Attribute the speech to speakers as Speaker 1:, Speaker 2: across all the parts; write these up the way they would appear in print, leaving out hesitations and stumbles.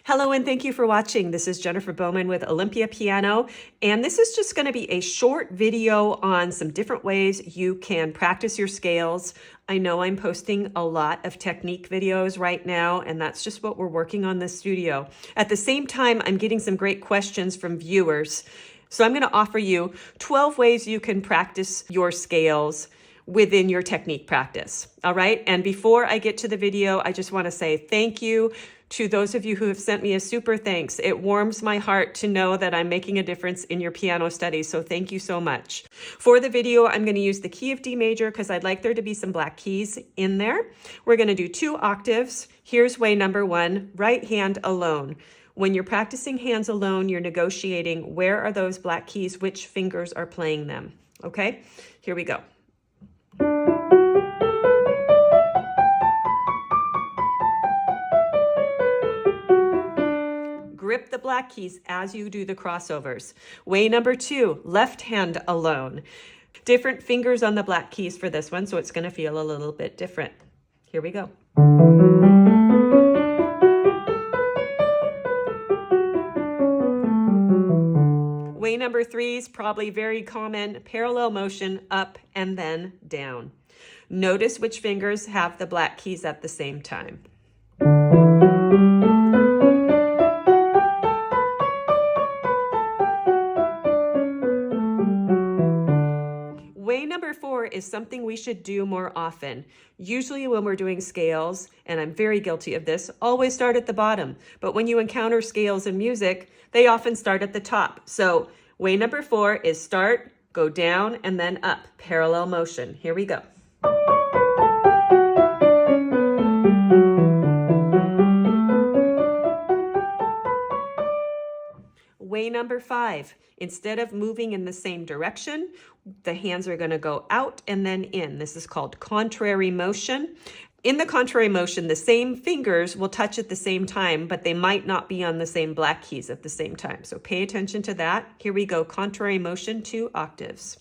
Speaker 1: Hello and thank you for watching. This is Jennifer Bowman with Olympia Piano, and this is just going to be a short video on some different ways you can practice your scales. I know I'm posting a lot of technique videos right now, and that's just what we're working on this studio. At the same time, I'm getting some great questions from viewers. So I'm going to offer you 12 ways you can practice your scales within your technique practice. All right. And before I get to the video, I just want to say thank you to those of you who have sent me a super thanks. It warms my heart to know that I'm making a difference in your piano studies. So thank you so much. For the video, I'm going to use the key of D major because I'd like there to be some black keys in there. We're going to do 2 octaves. Here's way number 1, right hand alone. When you're practicing hands alone, you're negotiating where are those black keys, which fingers are playing them. Okay, here we go. Grip the black keys as you do the crossovers. Way number 2, left hand alone. Different fingers on the black keys for this one, so it's going to feel a little bit different. Here we go. Way number 3 is probably very common, parallel motion up and then down. Notice which fingers have the black keys at the same time. Way number 4 is something we should do more often. Usually when we're doing scales, and I'm very guilty of this, always start at the bottom. But when you encounter scales in music, they often start at the top. So way number 4 is start, go down, and then up. Parallel motion. Here we go. Way number 5, instead of moving in the same direction, the hands are going to go out and then in. This is called contrary motion. In the contrary motion, the same fingers will touch at the same time, but they might not be on the same black keys at the same time. So pay attention to that. Here we go. Contrary motion, 2 octaves.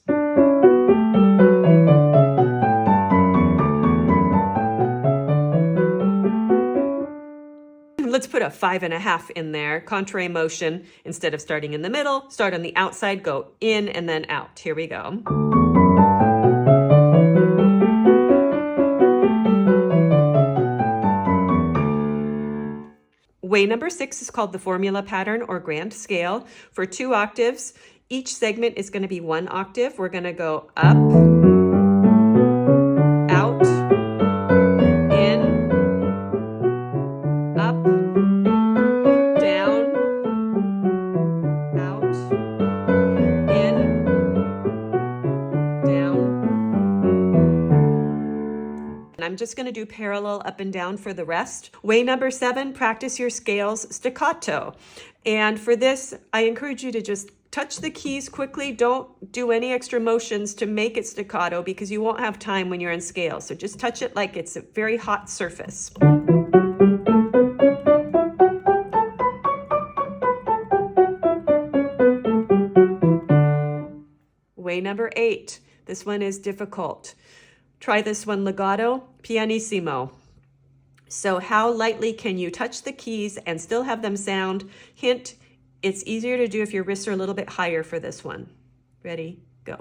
Speaker 1: Let's put a 5.5 in there. Contrary motion, instead of starting in the middle, start on the outside, go in and then out. Here we go. Way number 6 is called the formula pattern or grand scale. For 2 octaves, each segment is going to be 1 octave. We're going to go up, out, in, up, down, out, in, down. And I'm just going to do parallel up and down for the rest. Way number 7, practice your scales staccato. And for this, I encourage you to just touch the keys quickly. Don't do any extra motions to make it staccato because you won't have time when you're in scales. So just touch it like it's a very hot surface. Way number 8. This one is difficult. Try this one, legato, pianissimo. So how lightly can you touch the keys and still have them sound? Hint, it's easier to do if your wrists are a little bit higher for this one. Ready, go.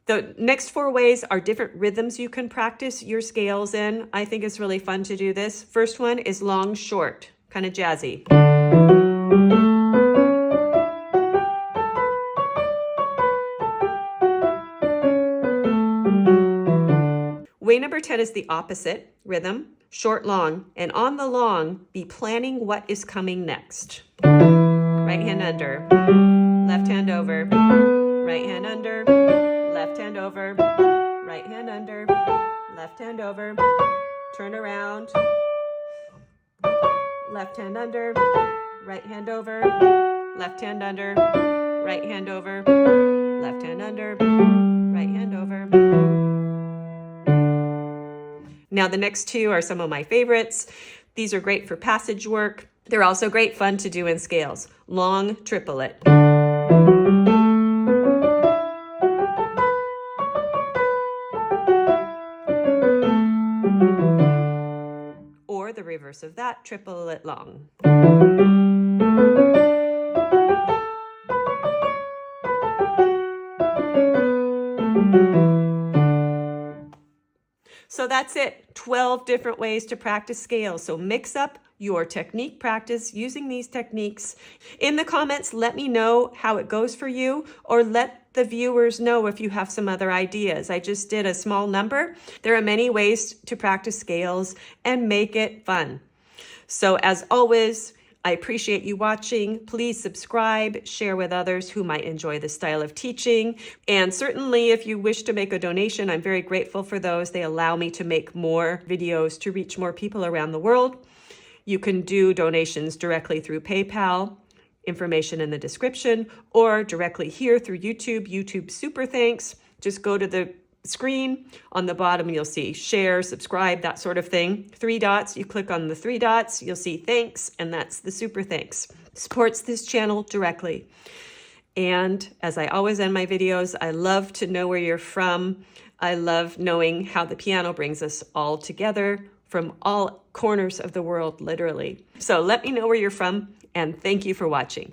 Speaker 1: The next 4 ways are different rhythms you can practice your scales in. I think it's really fun to do this. First one is long, short, kind of jazzy. Way number 10 is the opposite rhythm, short, long, and on the long, be planning what is coming next. Right hand under, left hand over, right hand under, left hand over, right hand under, left hand over, turn around, left hand under, right hand over, left hand under, right hand over, left hand under, right hand over. Now the next 2 are some of my favorites. These are great for passage work. They're also great fun to do in scales. Long triplet. that triplet-long. So that's it, 12 different ways to practice scales. So mix up your technique practice using these techniques. In the comments, let me know how it goes for you, or let the viewers know if you have some other ideas. I just did a small number. There are many ways to practice scales and make it fun. So as always, I appreciate you watching. Please subscribe, share with others who might enjoy this style of teaching. And certainly if you wish to make a donation, I'm very grateful for those. They allow me to make more videos to reach more people around the world. You can do donations directly through PayPal, information in the description, or directly here through YouTube Super Thanks. Just go to the screen on the bottom, you'll see share, subscribe, that sort of thing. 3 dots, you click on the 3 dots, you'll see thanks, and that's the Super Thanks. Supports this channel directly. And as I always end my videos, I love to know where you're from. I love knowing how the piano brings us all together from all corners of the world, literally. So let me know where you're from, and thank you for watching.